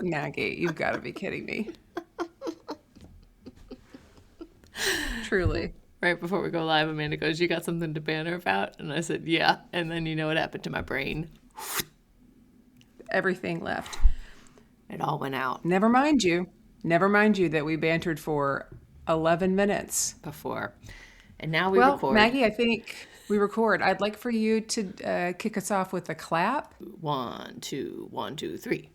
Maggie, you've got to be kidding me. Truly. Right before we go live, Amanda goes, "You got something to banter about?" And I said, "Yeah." And then you know what happened to my brain? Everything left. It all went out. Never mind you that we bantered for 11 minutes. Before. And now we record. Maggie, I think we record. I'd like for you to kick us off with a clap. 1, 2, 1, 2, 3.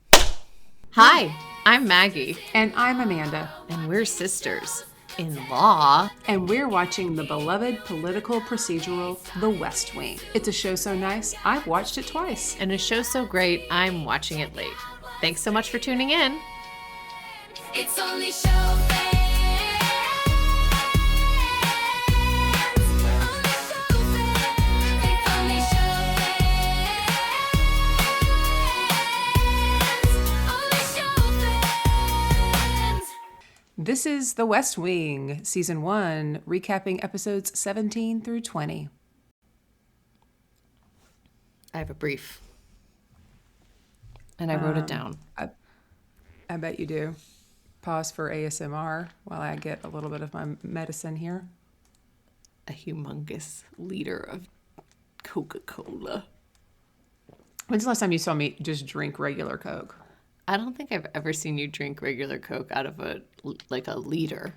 Hi, I'm Maggie. And I'm Amanda. And we're sisters in law. And we're watching the beloved political procedural, The West Wing. It's a show so nice, I've watched it twice. And a show so great, I'm watching it late. Thanks so much for tuning in. It's only show fans. It's only show fans. Only show fans. This is The West Wing, Season 1, recapping episodes 17 through 20. I have a brief. And I wrote it down. I bet you do. Pause for ASMR while I get a little bit of my medicine here. A humongous liter of Coca-Cola. When's the last time you saw me just drink regular Coke? I don't think I've ever seen you drink regular Coke out of a liter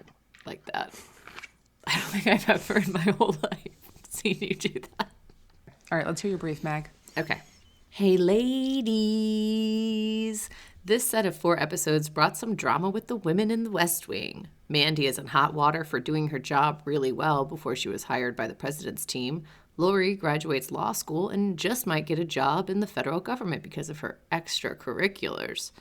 like that. I don't think I've ever in my whole life seen you do that. All right, let's hear your brief, Mag. Okay. Hey, ladies. This set of 4 episodes brought some drama with the women in the West Wing. Mandy is in hot water for doing her job really well before she was hired by the president's team. Lori graduates law school and just might get a job in the federal government because of her extracurriculars.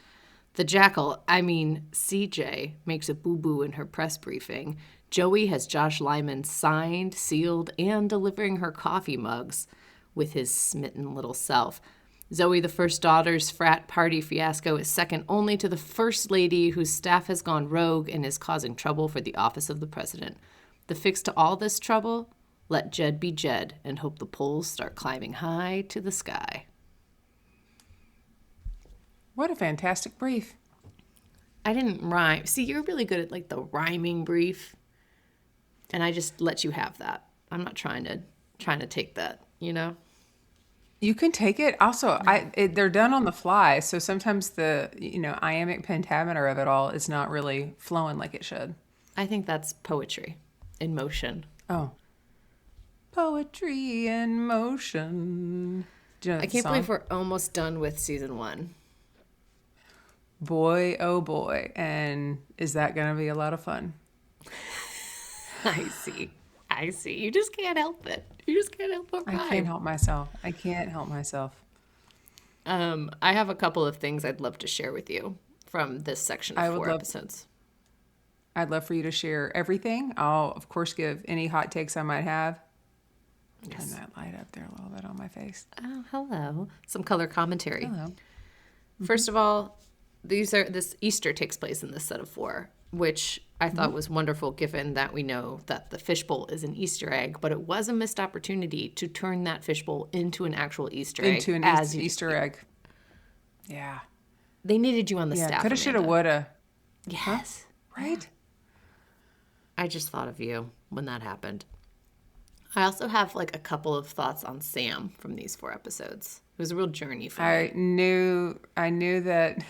The jackal, CJ, makes a boo-boo in her press briefing. Joey has Josh Lyman signed, sealed, and delivering her coffee mugs with his smitten little self. Zoe, the first daughter's frat party fiasco, is second only to the first lady whose staff has gone rogue and is causing trouble for the office of the president. The fix to all this trouble? Let Jed be Jed and hope the polls start climbing high to the sky. What a fantastic brief. I didn't rhyme. See, you're really good at the rhyming brief, and I just let you have that. I'm not trying to take that, you know? You can take it. Also, they're done on the fly, so sometimes the iambic pentameter of it all is not really flowing like it should. I think that's poetry in motion. Oh, poetry in motion. Do you know that I can't song? believe we're almost done with season 1. Boy, oh boy, and is that going to be a lot of fun? I see. You just can't help it. You just can't help it. I can't help myself. I have a couple of things I'd love to share with you from this section of 4 episodes. I'd love for you to share everything. I'll, of course, give any hot takes I might have. Yes. Turn that light up there a little bit on my face. Oh, hello. Some color commentary. Hello. First of all, this Easter takes place in this set of 4, which I thought was wonderful given that we know that the fishbowl is an Easter egg, but it was a missed opportunity to turn that fishbowl into an actual Easter egg. Into an Easter egg. Yeah. They needed you on the staff. Coulda, shoulda, woulda. Yes. Huh? Right? I just thought of you when that happened. I also have a couple of thoughts on Sam from these 4 episodes. It was a real journey for me. I knew that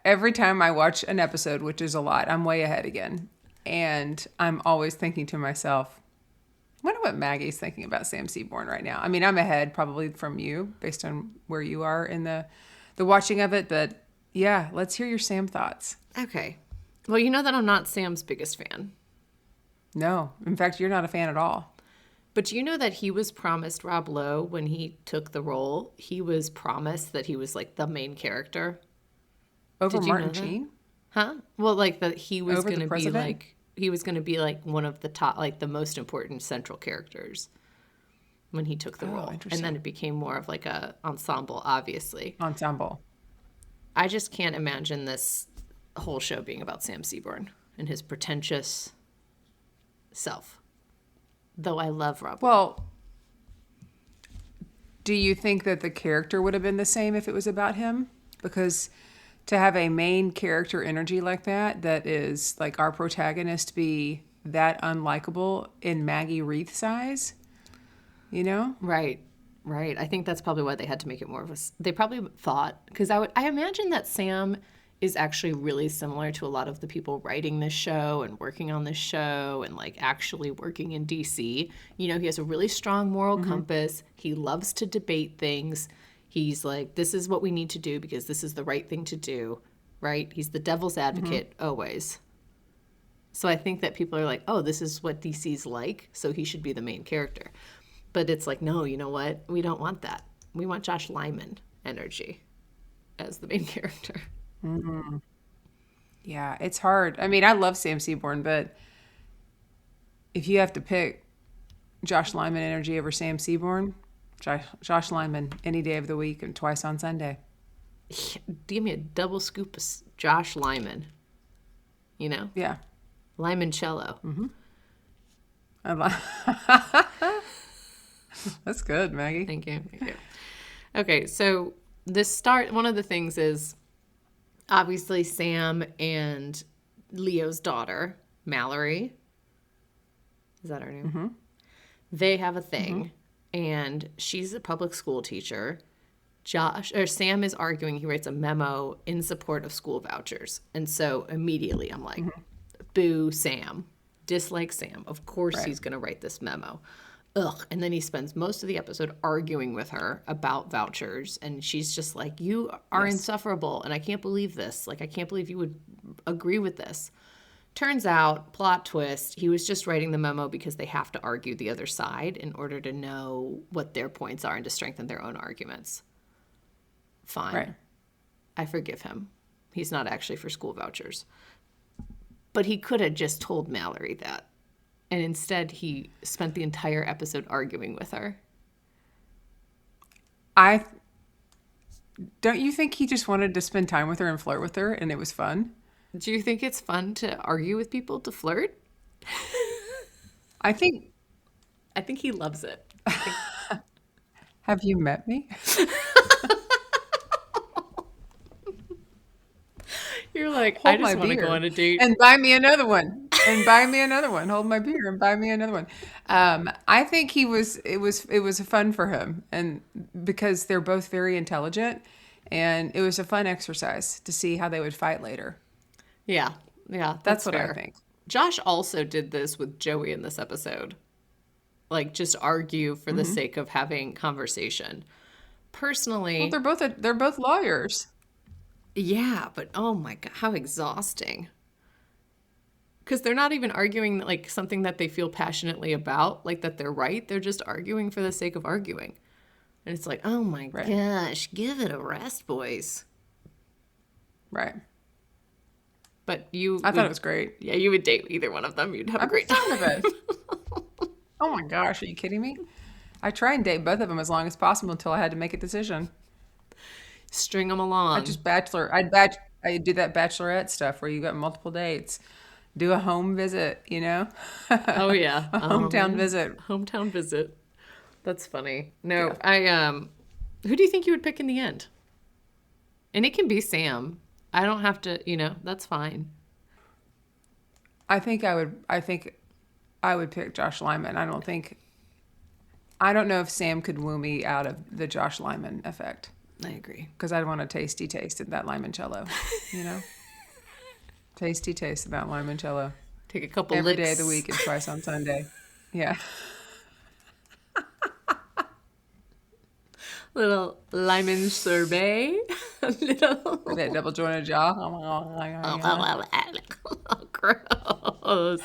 every time I watch an episode, which is a lot, I'm way ahead again. And I'm always thinking to myself, I wonder what Maggie's thinking about Sam Seaborn right now. I'm ahead probably from you based on where you are in the watching of it. But yeah, let's hear your Sam thoughts. Okay. Well, you know that I'm not Sam's biggest fan. No. In fact, you're not a fan at all. But do you know that he was promised Rob Lowe when he took the role? He was promised that he was the main character. Over Did you Martin know that? Sheen? Huh? Well, that he was Over going the to be president? he was going to be one of the top, the most important central characters when he took the role. And interesting. then it became more of a ensemble, obviously. Ensemble. I just can't imagine this whole show being about Sam Seaborn and his pretentious self. Though I love Rob. Well, do you think that the character would have been the same if it was about him? Because to have a main character energy like that is like our protagonist be that unlikable in Maggie Wreath size, you know? Right. Right. I think that's probably why they had to make it more of a. They probably thought, because I imagine that Sam is actually really similar to a lot of the people writing this show and working on this show and like actually working in DC. You know, he has a really strong moral compass. He loves to debate things. He's like, this is what we need to do because this is the right thing to do. Right. He's the devil's advocate always. So I think that people are like, oh, this is what DC's like, so he should be the main character. But it's like, no, you know what? We don't want that. We want Josh Lyman energy as the main character. Yeah, it's hard. I mean, I love Sam Seaborn, but if you have to pick Josh Lyman energy over Sam Seaborn, Josh Lyman any day of the week and twice on Sunday. Give me a double scoop of Josh Lyman. You know? Yeah. Lymanciello. I li- That's good, Maggie. Thank you. Thank you. Okay, so one of the things is obviously Sam and Leo's daughter, Mallory. Is that her name? They have a thing, and she's a public school teacher. Sam is arguing. He writes a memo in support of school vouchers, and so immediately I'm like, "Boo, Sam! Dislike Sam. Of course he's going to write this memo." Ugh. And then he spends most of the episode arguing with her about vouchers. And she's just like, you are insufferable. And I can't believe this. Like, I can't believe you would agree with this. Turns out, plot twist, he was just writing the memo because they have to argue the other side in order to know what their points are and to strengthen their own arguments. Fine. Right. I forgive him. He's not actually for school vouchers. But he could have just told Mallory that. And instead, he spent the entire episode arguing with her. Don't you think he just wanted to spend time with her and flirt with her and it was fun? Do you think it's fun to argue with people, to flirt? I think. He loves it. Have you met me? You're like, Hold I just my want to beer go on a date. and buy me another one. And buy me another one. Hold my beer and buy me another one. I think it was fun for him, and because they're both very intelligent, and it was a fun exercise to see how they would fight later. Yeah, That's what fair. I think. Josh also did this with Joey in this episode. Like, just argue for the sake of having conversation. Personally, Well, they're both lawyers. yeah, but oh my God, how exhausting. Because they're not even arguing like something that they feel passionately about, like that they're right. They're just arguing for the sake of arguing. And it's like, oh my gosh, give it a rest, boys. Right. But I thought it was great. Yeah, you would date either one of them. You'd have a great time. of it. Oh my gosh, are you kidding me? I try and date both of them as long as possible until I had to make a decision. String them along. I do that bachelorette stuff where you got multiple dates. Do a home visit, you know? Oh yeah, A hometown visit. Hometown visit. That's funny. No, yeah. Who do you think you would pick in the end? And it can be Sam. I don't have to, that's fine. I think I would pick Josh Lyman. I don't know if Sam could woo me out of the Josh Lyman effect. I agree. Because I'd want a tasty taste of that limoncello, you know? Tasty taste of that limoncello. Take a couple Every licks. day of the week and twice on Sunday. Yeah. Little lemon sorbet. Little. With that double jointed jaw. Oh, gross.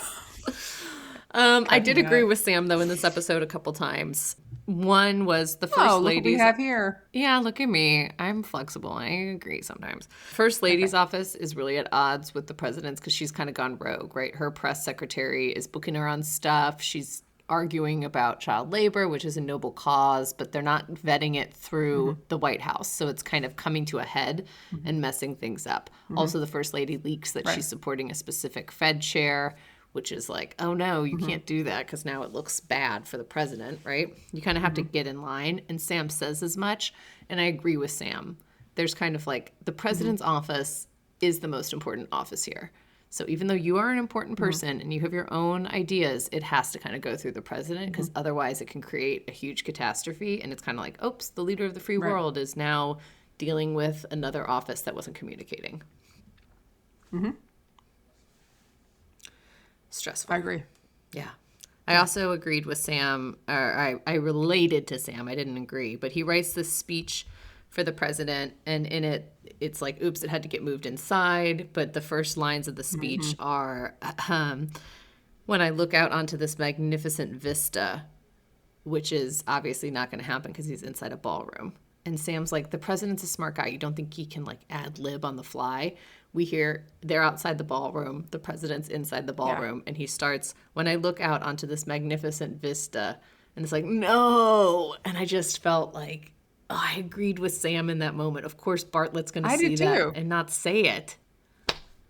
I did agree with Sam though in this episode a couple times. One was the first Look what lady's. we have here. Yeah, look at me. I'm flexible. I agree sometimes. First lady's office is really at odds with the president's because she's kind of gone rogue, right? Her press secretary is booking her on stuff. She's arguing about child labor, which is a noble cause, but they're not vetting it through the White House. So it's kind of coming to a head and messing things up. Also, the first lady leaks that she's supporting a specific Fed chair, which is like, oh no, you can't do that because now it looks bad for the president, right? You kind of have to get in line. And Sam says as much. And I agree with Sam. there's kind of like the president's office is the most important office here. So even though you are an important person and you have your own ideas, it has to kind of go through the president because otherwise it can create a huge catastrophe. And it's kind of like, oops, the leader of the free world is now dealing with another office that wasn't communicating. Stressful. I agree. Yeah. I also agreed with Sam, or I related to Sam. I didn't agree, but he writes this speech for the president, and in it, it's like, oops, it had to get moved inside. But the first lines of the speech are, when I look out onto this magnificent vista, which is obviously not going to happen because he's inside a ballroom. And Sam's like, the president's a smart guy. You don't think he can like ad lib on the fly? We hear they're outside the ballroom. The president's inside the ballroom. And he starts, when I look out onto this magnificent vista. And it's like, no. And I just felt like, I agreed with Sam in that moment. Of course, Bartlett's going to see that and not say it.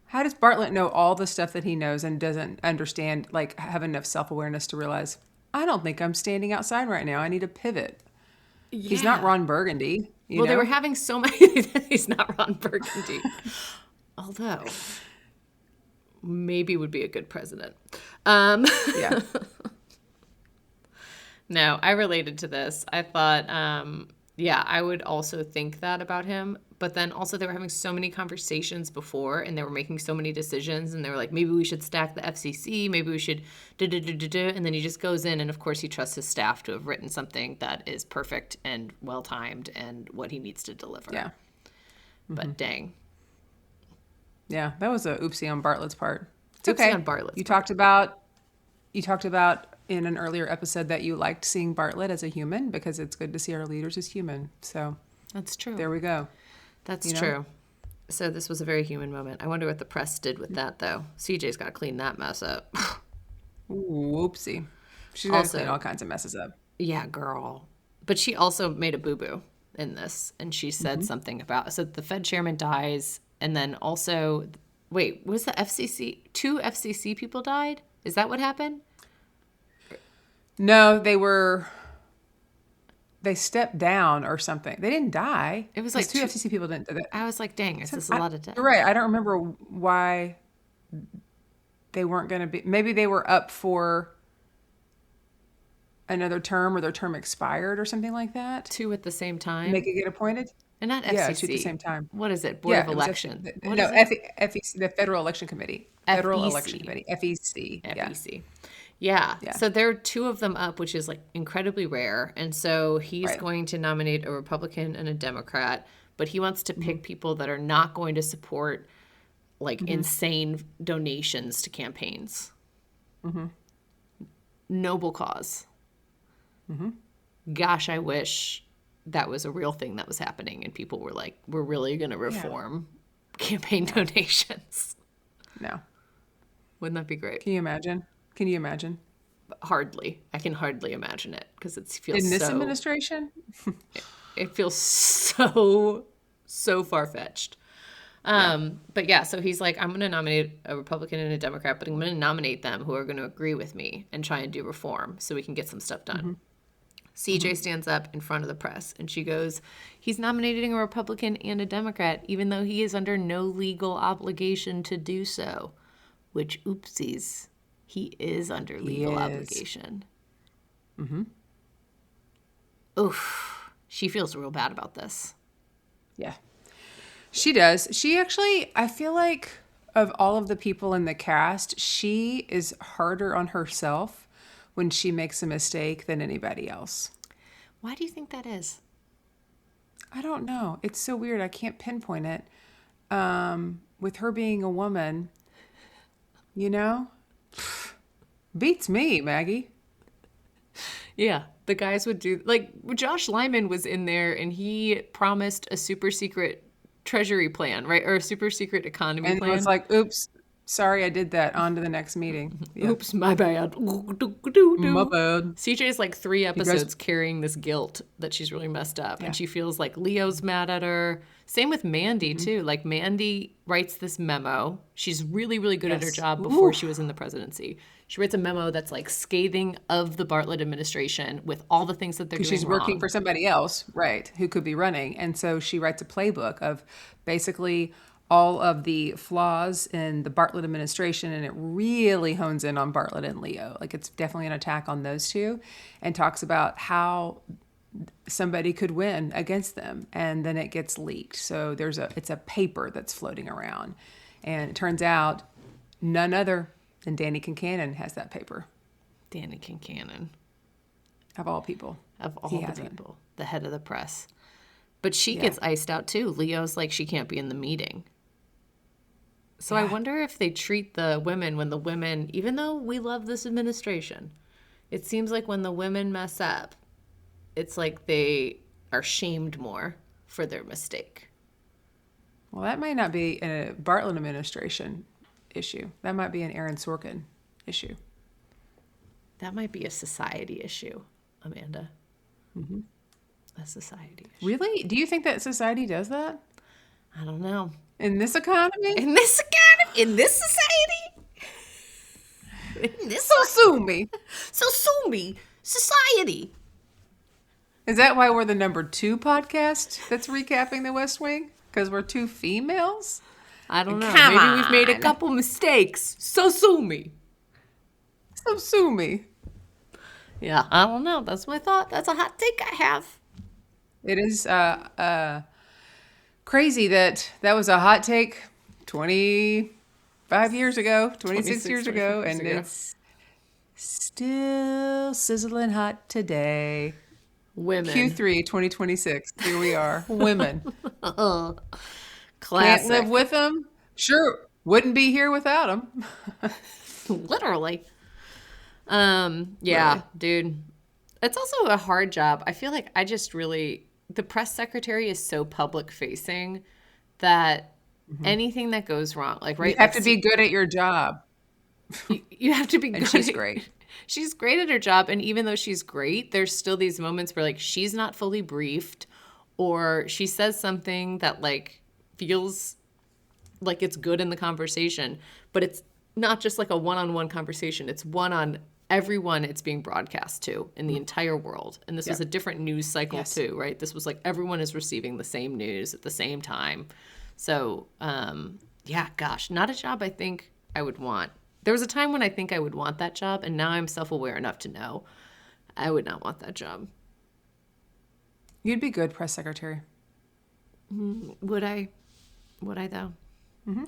How does Bartlett know all the stuff that he knows and doesn't understand, like have enough self-awareness to realize, I don't think I'm standing outside right now. I need to pivot. Yeah. He's not Ron Burgundy. You know? They were having so many. He's not Ron Burgundy. Although, maybe would be a good president. Yeah. No, I related to this. I thought, I would also think that about him. But then also they were having so many conversations before and they were making so many decisions and they were like, maybe we should stack the FCC, maybe we should and then he just goes in and of course he trusts his staff to have written something that is perfect and well-timed and what he needs to deliver. Yeah. But dang. Yeah, that was a oopsie on Bartlett's part. It's Oopsie okay. on Bartlett's You talked about in an earlier episode that you liked seeing Bartlett as a human because it's good to see our leaders as human. So that's true. There we go. That's true. So this was a very human moment. I wonder what the press did with that, though. CJ's got to clean that mess up. Whoopsie. She's got to clean all kinds of messes up. Yeah, girl. But she also made a boo-boo in this, and she said something about, so the Fed chairman dies, and then also, wait, was the FCC, 2 FCC people died? Is that what happened? No, they stepped down or something. They didn't die. It was like 2 FCC people didn't. I was like, dang, is this a lot of death? You're right. I don't remember why they weren't going to be. Maybe they were up for another term or their term expired or something like that. 2 at the same time? Make it get appointed? And not FCC. Yeah, 2 at the same time. What is it? Board of Election? FEC, the Federal Election Committee. Federal Election Committee. FEC. FEC. Yeah. So there are 2 of them up, which is like incredibly rare. And so he's going to nominate a Republican and a Democrat, but he wants to pick people that are not going to support like insane donations to campaigns. Noble cause. Gosh, I wish that was a real thing that was happening and people were like, we're really going to reform campaign donations. No. Wouldn't that be great? Can you imagine? Hardly. I can hardly imagine it because it feels in this administration. It feels so far-fetched. But yeah, so he's like, I'm going to nominate a Republican and a Democrat, but I'm going to nominate them who are going to agree with me and try and do reform so we can get some stuff done. CJ stands up in front of the press and she goes, he's nominating a Republican and a Democrat, even though he is under no legal obligation to do so. Which, oopsies, he is under legal obligation. Oof. She feels real bad about this. Yeah. She does. She actually, I feel like of all of the people in the cast, she is harder on herself when she makes a mistake than anybody else. Why do you think that is? I don't know. It's so weird. I can't pinpoint it. With her being a woman, you know, beats me, Maggie. Yeah, the guys would do, like, Josh Lyman was in there and he promised a super secret treasury plan, right? Or a super secret economy plan. And it was like, oops, sorry, I did that. On to the next meeting. Yeah. Oops, my bad. My bad. CJ's like 3 episodes carrying this guilt that she's really messed up. And she feels like Leo's mad at her. Same with Mandy, too. Like, Mandy writes this memo. She's really, really good at her job before she was in the presidency. She writes a memo that's like scathing of the Bartlett administration with all the things that they're doing She's working wrong. for somebody else, right, who could be running. And so she writes a playbook of basically all of the flaws in the Bartlett administration, and it really hones in on Bartlett and Leo. Like, it's definitely an attack on those two, and talks about how somebody could win against them, and then it gets leaked. So it's a paper that's floating around, and it turns out none other than Danny Kincannon has that paper, Danny Kincannon, of all people. of all He the has it. people, the head of the press. But she gets iced out too. Leo's like, she can't be in the meeting. So I wonder if they treat the women, when the women, even though we love this administration, it seems like when the women mess up, it's like they are shamed more for their mistake. Well, that might not be a Bartlett administration issue. That might be an Aaron Sorkin issue. That might be a society issue, Amanda. Mm-hmm. A society issue. Really? Do you think that society does that? I don't know. In this economy? In this economy, in this society, in this So sue me. so sue me, society. Is that why we're the number 2 podcast that's recapping the West Wing? Because we're 2 females? I don't know. Come Maybe we've made a on. couple mistakes. So sue me. So sue me. Yeah, I don't know. That's my thought. That's a hot take I have. It is crazy that was a hot take 25 years ago, 26 years ago, 25 and years ago. it's still sizzling hot today. Women. Q3 2026. Here we are. Women. Classic. Can't live with them? Sure. Wouldn't be here without them. Literally. Yeah, Really. dude. It's also a hard job. I feel like the press secretary is so public facing that anything that goes wrong, like, right? You have like, to be good at your job. you have to be good. And she's great. She's great at her job. And even though she's great, there's still these moments where, like, she's not fully briefed, or she says something that, like, feels like it's good in the conversation, but it's not just like a one-on-one conversation. It's one on everyone it's being broadcast to in the entire world. And this was a different news cycle too, right? This was like everyone is receiving the same news at the same time. So, yeah, gosh, not a job I think I would want. There was a time when I think I would want that job, and now I'm self-aware enough to know I would not want that job. You'd be good press secretary. Would I? Would I, though?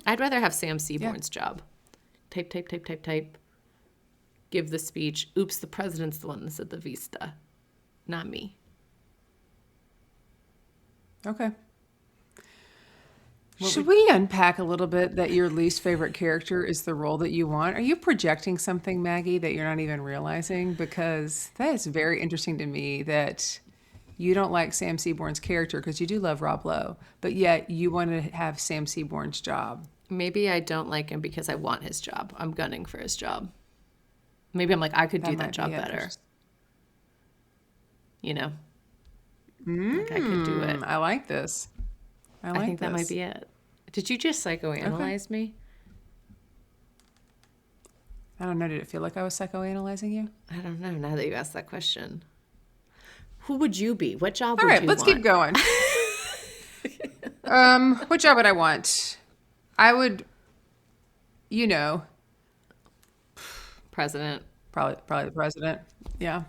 I'd rather have Sam Seaborn's job. Type, type, type, type, type. Give the speech. Oops, the president's the one that said the vista. Not me. Okay. Should we unpack a little bit that your least favorite character is the role that you want? Are you projecting something, Maggie, that you're not even realizing? Because that is very interesting to me that you don't like Sam Seaborn's character because you do love Rob Lowe, but yet you want to have Sam Seaborn's job. Maybe I don't like him because I want his job. I'm gunning for his job. Maybe I'm like, I could do that might job be it. better. You know? Like, I could do it. I like this. I like I think that might this. be it. Did you just psychoanalyze me? I don't know. Did it feel like I was psychoanalyzing you? I don't know, now that you asked that question. Who would you be? What job All would right, you let's want? keep going. What job would I want? I would, President. probably the president. Yeah,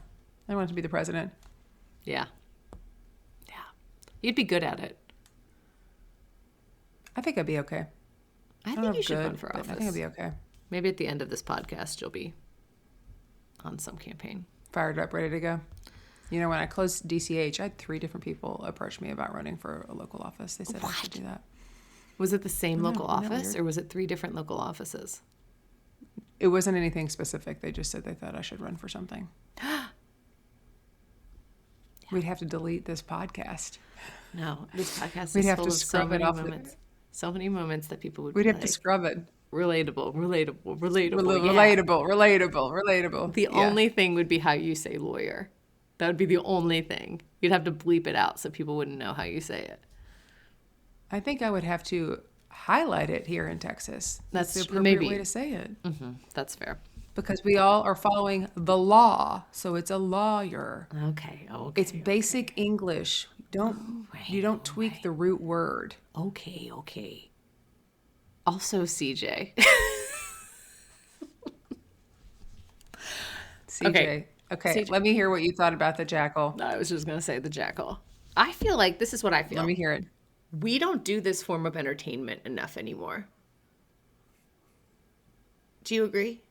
I want to be the president. Yeah. Yeah. You'd be good at it. I think I'd be okay. I don't know think you if should good, run for but office. I think I'd be okay. Maybe at the end of this podcast, you'll be on some campaign. Fired up, ready to go. When I closed DCH, I had 3 different people approach me about running for a local office. They said I should do that. Was it the same local isn't that office, weird? or was it 3 different local offices? It wasn't anything specific. They just said they thought I should run for something. We'd have to delete this podcast. No, this podcast We'd is have full to of so scrub it many off. moments. So many moments that people would We'd be have like, to scrub it. relatable. Relatable. The only thing would be how you say lawyer. That would be the only thing. You'd have to bleep it out so people wouldn't know how you say it. I think I would have to highlight it here in Texas. That's the That's appropriate maybe. way to say it. That's fair. because we all are following the law. So it's a lawyer. Okay. It's basic English. You don't tweak the root word. Okay. Also, CJ. CJ. Okay. CJ. Let me hear what you thought about the jackal. I was just going to say the jackal. I feel like this is what I feel. Let me hear it. We don't do this form of entertainment enough anymore. Do you agree?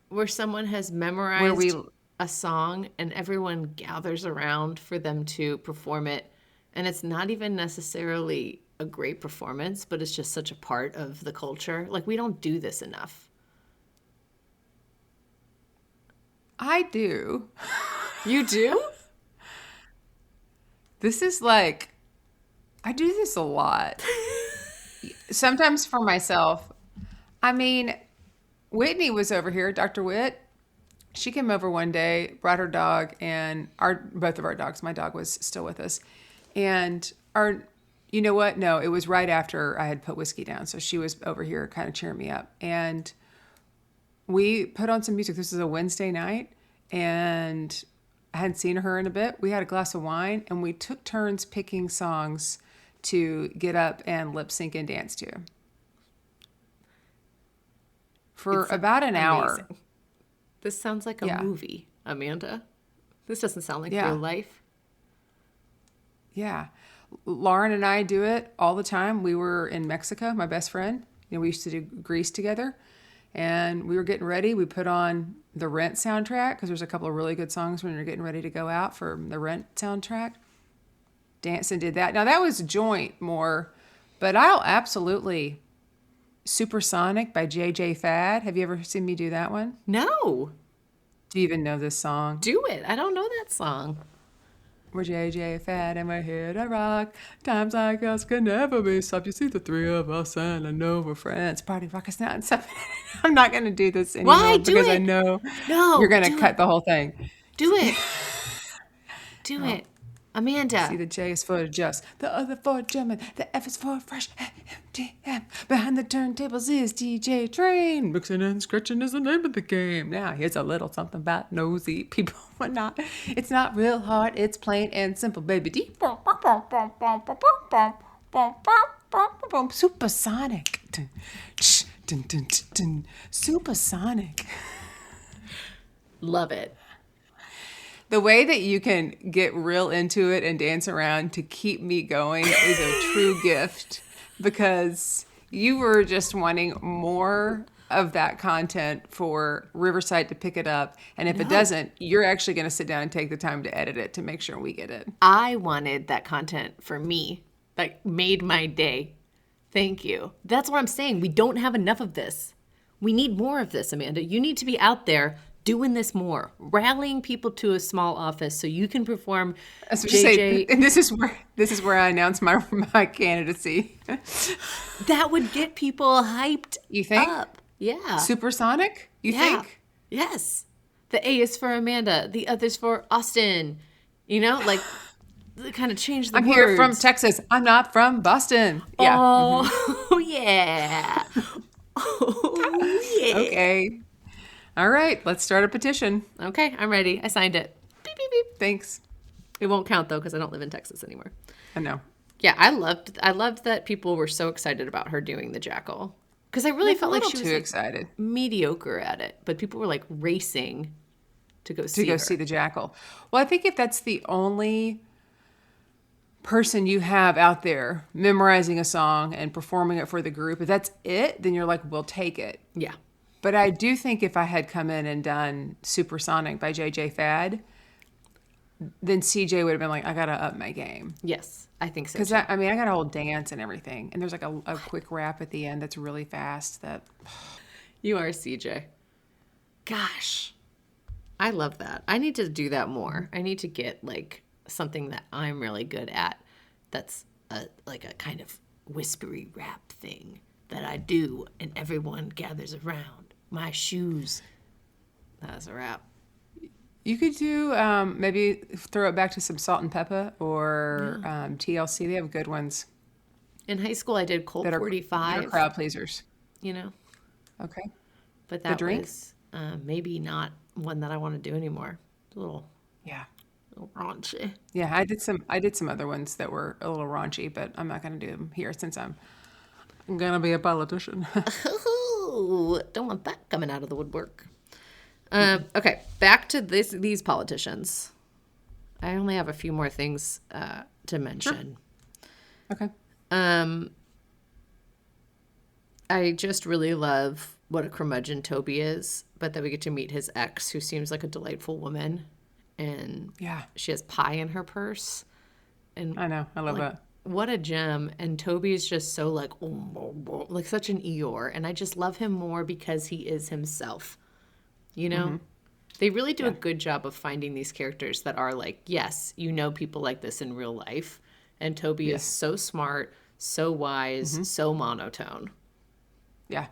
Where someone has memorized a song and everyone gathers around for them to perform it, and it's not even necessarily a great performance, but it's just such a part of the culture. Like, we don't do this enough. I do. You do? This is like, I do this a lot. Sometimes for myself. I mean, Whitney was over here, Dr. Witt. She came over one day, brought her dog, and both of our dogs. My dog was still with us. And you know what? No, it was right after I had put whiskey down. So she was over here kind of cheering me up. And we put on some music. This is a Wednesday night, and I hadn't seen her in a bit. We had a glass of wine, and we took turns picking songs to get up and lip sync and dance to for about an hour. This sounds like a movie, Amanda. This doesn't sound like real life. Yeah. Lauren and I do it all the time. We were in Mexico, my best friend. We used to do Grease together. And we were getting ready. We put on the Rent soundtrack because there's a couple of really good songs when you're getting ready to go out for the Rent soundtrack. Danced and did that. Now, that was joint more, but I'll absolutely... Supersonic by J.J. Fad. Have you ever seen me do that one? No. Do you even know this song? Do it. I don't know that song. We're J.J. Fad and we're here to rock. Times like us can never be stopped. You see the three of us and I know we're friends. Party rock us now and stuff. I'm not going to do this anymore. Why? Do because it. I know No, you're going to cut the whole thing. Do it. Do it. Amanda. See, the J is for just, the other for German, the F is for fresh, MGM. Behind the turntables is DJ Train. Mixing and scratching is the name of the game. Now, here's a little something about nosy people. It's not real hard, it's plain and simple, baby. Supersonic. Supersonic. Love it. The way that you can get real into it and dance around to keep me going is a true gift because you were just wanting more of that content for Riverside to pick it up. And if it doesn't, you're actually going to sit down and take the time to edit it to make sure we get it. I wanted that content for me. That made my day. Thank you. That's what I'm saying. We don't have enough of this. We need more of this, Amanda. You need to be out there doing this more, rallying people to a small office so you can perform. And this is where I announce my candidacy. That would get people hyped. You think? Up. Yeah. Supersonic? You think? Yes. The A is for Amanda. The other's for Austin. You know, like kind of change the I'm words. here from Texas. I'm not from Boston. Yeah. Oh, yeah. Oh, yeah. Okay. All right, let's start a petition. Okay, I'm ready. I signed it. Beep, beep, beep. Thanks. It won't count though because I don't live in Texas anymore. I know. Yeah, I loved that people were so excited about her doing the jackal because I really felt like she was too excited, mediocre at it, but people were like racing to go see her. see the jackal. Well, I think if that's the only person you have out there memorizing a song and performing it for the group, if that's it, then you're like, we'll take it. Yeah. But I do think if I had come in and done Supersonic by J.J. Fad, then CJ would have been like, I got to up my game. Yes, I think so. Because, I got a whole dance and everything. And there's like a quick rap at the end that's really fast. You are CJ. Gosh, I love that. I need to do that more. I need to get like something that I'm really good at that's like a kind of whispery rap thing that I do and everyone gathers around. My shoes. That's a wrap. You could do maybe throw it back to some Salt and Pepper or TLC. They have good ones. In high school, I did Colt that are 45. crowd pleasers. You know? Okay. But that drink? was... Maybe not one that I want to do anymore. A little Yeah. raunchy. Yeah, I did some other ones that were a little raunchy, but I'm not going to do them here since I'm going to be a politician. Ooh, don't want that coming out of the woodwork. Okay, back to these politicians. I only have a few more things to mention. Okay. I just really love what a curmudgeon Toby is, but then we get to meet his ex, who seems like a delightful woman, and Yeah. she has pie in her purse. And I know. I love like, that. what a gem. And Toby is just so like, like such an Eeyore. And I just love him more because he is himself. You know? They really do a good job of finding these characters that are like, yes, you know people like this in real life. And Toby is so smart, so wise, so monotone. Yeah.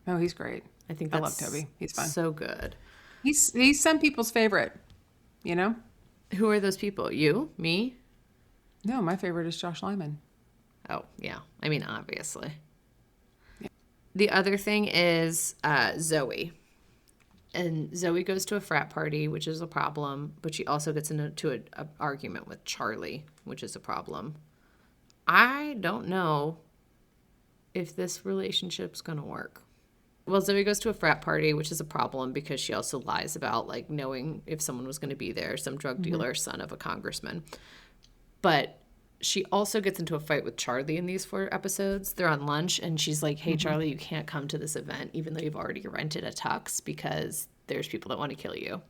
No, he's great. I think I that's love Toby. He's fun. so good. He's some people's favorite, you know? Who are those people? You? Me? No, my favorite is Josh Lyman. Oh, yeah. I mean, obviously. The other thing is Zoe. And Zoe goes to a frat party, which is a problem, but she also gets into an argument with Charlie, which is a problem. I don't know if this relationship's going to work. Well, Zoe goes to a frat party, which is a problem because she also lies about like knowing if someone was going to be there, some drug dealer, son of a congressman. But she also gets into a fight with Charlie in these 4 episodes. They're on lunch and she's like, hey, Charlie, you can't come to this event even though you've already rented a tux because there's people that want to kill you.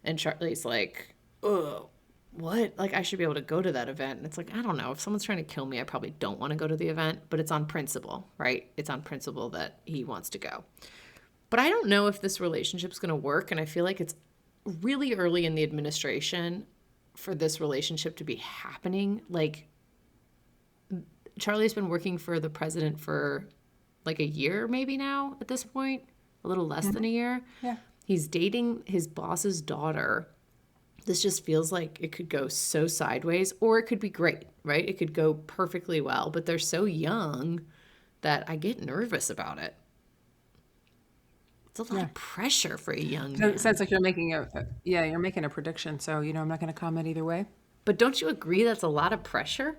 And Charlie's like, oh, what? Like, I should be able to go to that event. And it's like, I don't know. If someone's trying to kill me, I probably don't want to go to the event, but it's on principle, right? It's on principle that he wants to go. But I don't know if this relationship's going to work. And I feel like it's really early in the administration for this relationship to be happening. Like, Charlie's been working for the president for like a year maybe now at this point, a little less than a year. Yeah. He's dating his boss's daughter. This just feels like it could go so sideways, or it could be great, right? It could go perfectly well, but they're so young that I get nervous about it. It's a lot of pressure for a young man. It sounds like you're making you're making a prediction. So, I'm not going to comment either way. But don't you agree that's a lot of pressure?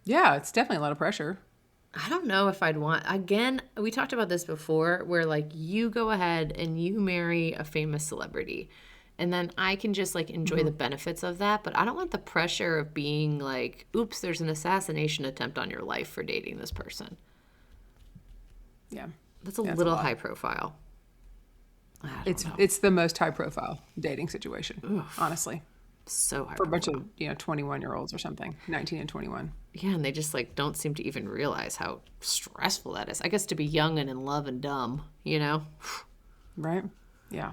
Yeah, it's definitely a lot of pressure. I don't know if I'd want, again, we talked about this before, where like you go ahead and you marry a famous celebrity and then I can just like enjoy the benefits of that. But I don't want the pressure of being like, oops, there's an assassination attempt on your life for dating this person. Yeah. That's a little high profile. I don't know. It's the most high profile dating situation, honestly. So high For a bunch profile. of, 21-year-olds or something, 19 and 21. Yeah, and they just like don't seem to even realize how stressful that is. I guess to be young and in love and dumb, Right? Yeah.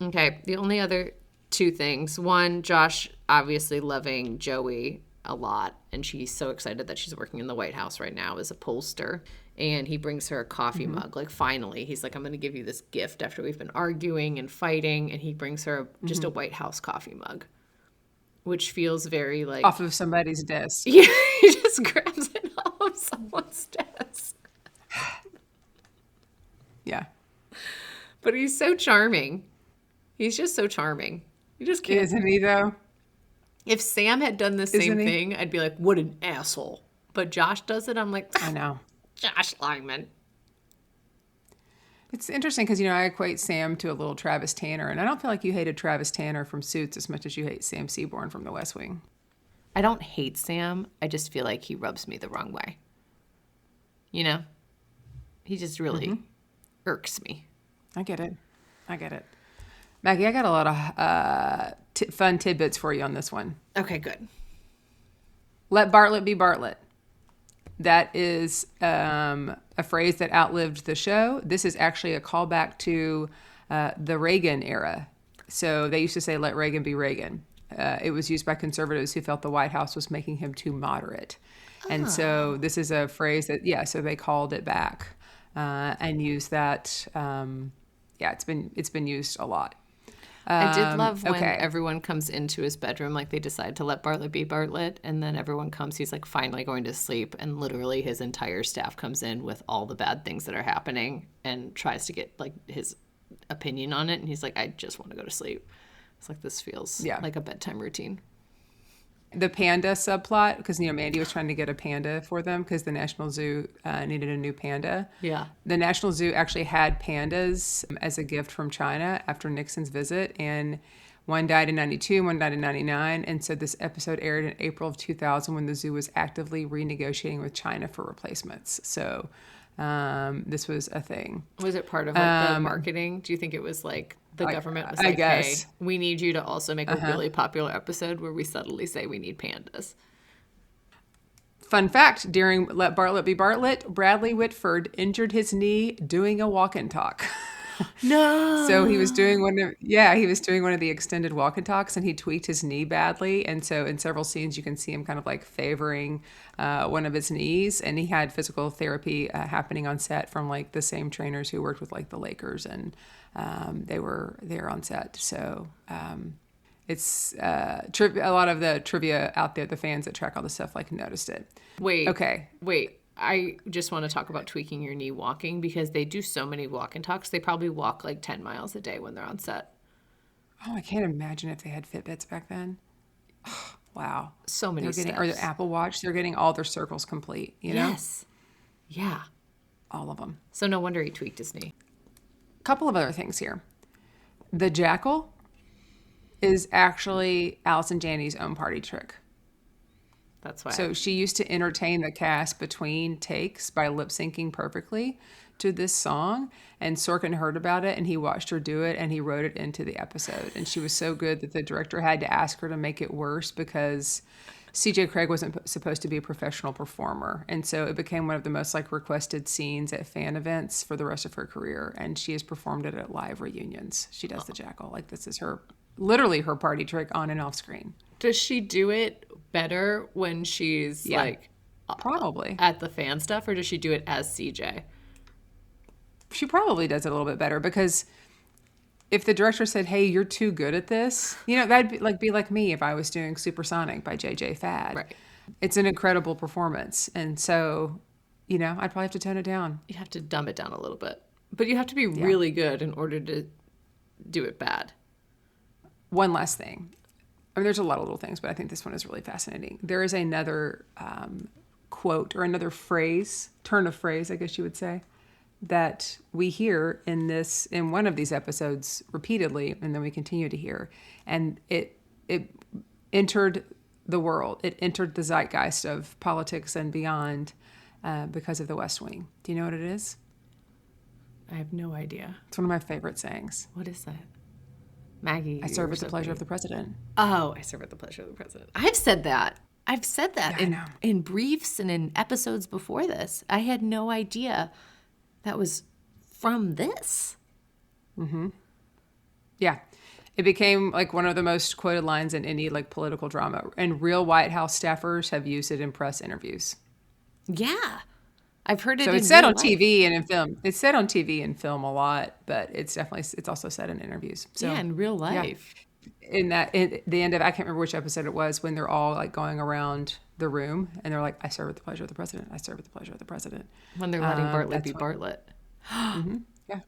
Okay, the only other 2 things. One, Josh obviously loving Joey a lot, and she's so excited that she's working in the White House right now as a pollster. And he brings her a coffee mug. Like, finally, he's like, I'm going to give you this gift after we've been arguing and fighting. And he brings her just a White House coffee mug, which feels very like... Off of somebody's desk. Yeah, he just grabs it off of someone's desk. Yeah. But he's so charming. He's just so charming. You just can't... Isn't he, though? If Sam had done the same Isn't he? thing, I'd be like, what an asshole. But Josh does it, I'm like, I know. Josh Lyman. It's interesting because, I equate Sam to a little Travis Tanner, and I don't feel like you hated Travis Tanner from Suits as much as you hate Sam Seaborn from The West Wing. I don't hate Sam. I just feel like he rubs me the wrong way. He just really irks me. I get it. Maggie, I got a lot of fun tidbits for you on this one. Okay, good. Let Bartlett be Bartlett. That is a phrase that outlived the show. This is actually a callback to the Reagan era. So they used to say, let Reagan be Reagan. It was used by conservatives who felt the White House was making him too moderate. And so this is a phrase that, so they called it back and used that. It's been used a lot. I did love when okay. everyone comes into his bedroom, like they decide to let Bartlett be Bartlett, and then everyone comes, he's like finally going to sleep, and literally his entire staff comes in with all the bad things that are happening and tries to get like his opinion on it, and he's like, I just want to go to sleep. It's like, this feels Yeah. like a bedtime routine. The panda subplot, because Mandy was trying to get a panda for them because the National Zoo needed a new panda. Yeah. The National Zoo actually had pandas as a gift from China after Nixon's visit, and one died in 92, one died in 99, and so this episode aired in April of 2000 when the zoo was actively renegotiating with China for replacements. So this was a thing. Was it part of like the marketing? Do you think it was like the government was I like, guess. hey, we need you to also make a really popular episode where we subtly say we need pandas? Fun fact, during Let Bartlett Be Bartlett, Bradley Whitford injured his knee doing a walk and talk. No. So he was doing one of the extended walk and talks, and he tweaked his knee badly. And so in several scenes, you can see him kind of like favoring one of his knees, and he had physical therapy happening on set from like the same trainers who worked with like the Lakers, and they were there on set. So it's a lot of the trivia out there, the fans that track all this stuff like noticed it. Wait. Okay. Wait. I just want to talk about tweaking your knee walking because they do so many walk and talks. They probably walk like 10 miles a day when they're on set. Oh, I can't imagine if they had Fitbits back then. Wow. So many They're getting, steps. or the Apple Watch, they're getting all their circles complete, you know? Yes. Yeah. All of them. So no wonder he tweaked his knee. A couple of other things here. The jackal is actually Allison Janney's own party trick. That's why. So she used to entertain the cast between takes by lip syncing perfectly to this song. And Sorkin heard about it and he watched her do it and he wrote it into the episode. And she was so good that the director had to ask her to make it worse because CJ Craig wasn't supposed to be a professional performer. And so it became one of the most like requested scenes at fan events for the rest of her career. And she has performed it at live reunions. She does the jackal. Like this is literally her party trick on and off screen. Does she do it better when she's like probably at the fan stuff, or does she do it as CJ? She probably does it a little bit better because if the director said, "Hey, you're too good at this," that'd be like me if I was doing Supersonic by JJ Fad. Right. It's an incredible performance, and so I'd probably have to tone it down. You have to dumb it down a little bit, but you have to be really good in order to do it bad. One last thing. I mean, there's a lot of little things, but I think this one is really fascinating. There is another quote or another turn of phrase, I guess you would say, that we hear in one of these episodes repeatedly, and then we continue to hear. And it entered the world. It entered the zeitgeist of politics and beyond because of the West Wing. Do you know what it is? I have no idea. It's one of my favorite sayings. What is that? Maggie. I serve at the pleasure of the president. Oh, I serve at the pleasure of the president. I've said that Yeah, in briefs and in episodes before this. I had no idea that was from this. Yeah. It became like one of the most quoted lines in any like political drama. And real White House staffers have used it in press interviews. Yeah. I've heard it So in it's said real on life. TV and in film. It's said on TV and film a lot, but it's also said in interviews. So Yeah, in real life. in the end of, I can't remember which episode it was, when they're all like going around the room and they're like, "I serve at the pleasure of the president. I serve at the pleasure of the president." When they're letting Bartlett that's be what- Bartlett. Yeah.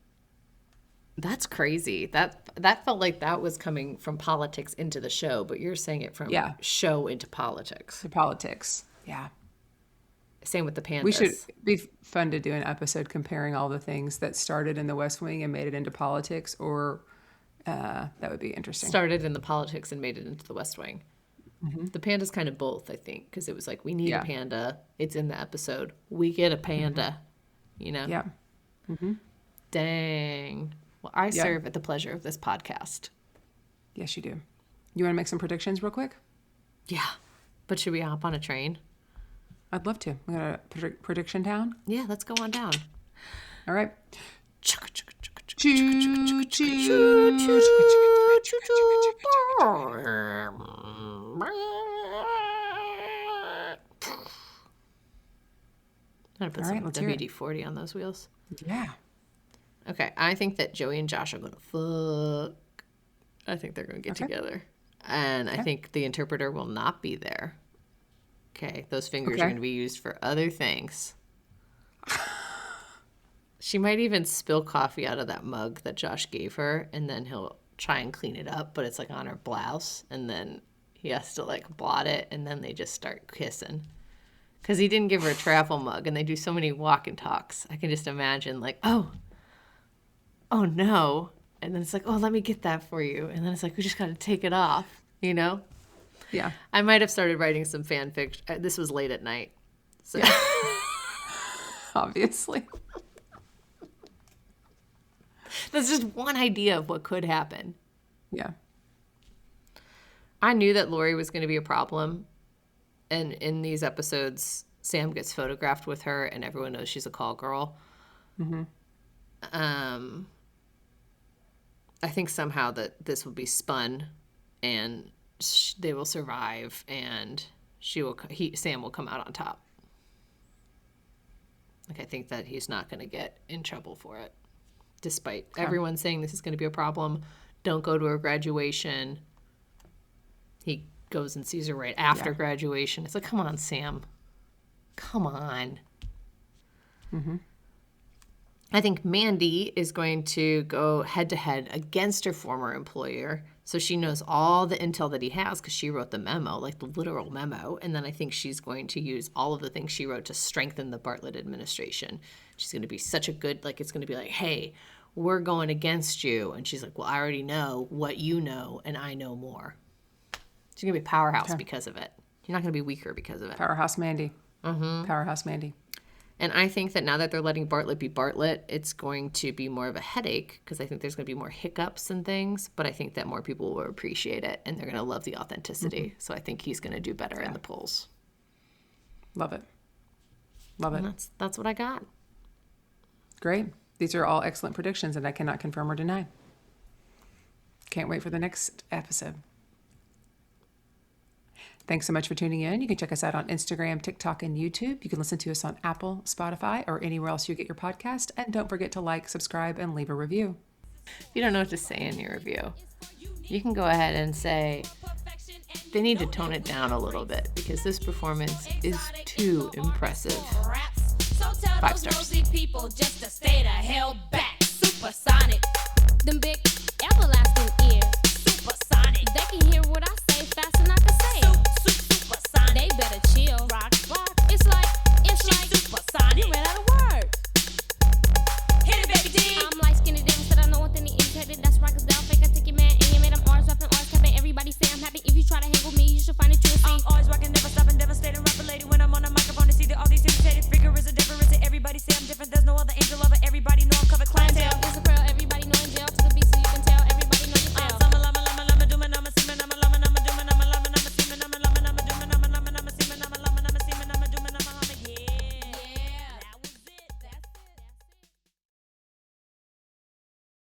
That's crazy. That felt like that was coming from politics into the show, but you're saying it from show into politics. The politics. Yeah. Same with the pandas. We should be fun to do an episode comparing all the things that started in the West Wing and made it into politics, or that would be interesting. started in the politics and made it into the West Wing. The panda's kind of both, I think, because it was like, we need a panda. It's in the episode. We get a panda, Yeah. Dang. Well, I serve at the pleasure of this podcast. Yes, you do. You want to make some predictions real quick? Yeah. But should we hop on a train? I'd love to. We got a prediction town. Yeah, let's go on down. All right. I'm going to put All right, some let's hear it. WD-40 on those wheels. Yeah. Okay, I think that Joey and Josh are going to fuck. I think they're going to get Okay. together. And I Okay. think the interpreter will not be there. Okay. Those fingers Okay. are going to be used for other things. She might even spill coffee out of that mug that Josh gave her, and then he'll try and clean it up, but it's like on her blouse, and then he has to like blot it, and then they just start kissing. Because he didn't give her a travel mug, and they do so many walk and talks. I can just imagine like, oh no. And then it's like, oh, let me get that for you. And then it's like, we just got to take it off, you know? Yeah. I might have started writing some fan fiction. This was late at night. So Obviously. that's just one idea of what could happen. Yeah. I knew that Lori was going to be a problem. And in these episodes, Sam gets photographed with her, and everyone knows she's a call girl. Mm-hmm. I think somehow that this will be spun, and they will survive, and Sam will come out on top. Like, I think that he's not going to get in trouble for it, despite everyone saying this is going to be a problem. Don't go to her graduation. He goes and sees her right after graduation. It's like, come on, Sam. Come on. Mm-hmm. I think Mandy is going to go head-to-head against her former employer. So she knows all the intel that he has because she wrote the memo, like the literal memo. And then I think she's going to use all of the things she wrote to strengthen the Bartlett administration. She's going to be such a good, like, it's going to be like, hey, we're going against you. And she's like, well, I already know what you know, and I know more. She's going to be a powerhouse because of it. You're not going to be weaker because of it. Powerhouse Mandy. Mm-hmm. Powerhouse Mandy. And I think that now that they're letting Bartlett be Bartlett, it's going to be more of a headache because I think there's going to be more hiccups and things. But I think that more people will appreciate it and they're going to love the authenticity. Mm-hmm. So I think he's going to do better in the polls. Love it. Love it. And that's what I got. Great. These are all excellent predictions, and I cannot confirm or deny. Can't wait for the next episode. Thanks so much for tuning in. You can check us out on Instagram, TikTok, and YouTube. You can listen to us on Apple, Spotify, or anywhere else you get your podcast. And don't forget to like, subscribe, and leave a review. If you don't know what to say in your review, you can go ahead and say they need to tone it down a little bit because this performance is too impressive. 5 stars. People just to stay the hell back. Supersonic. Them big everlasting ears. Supersonic. They can hear what I say.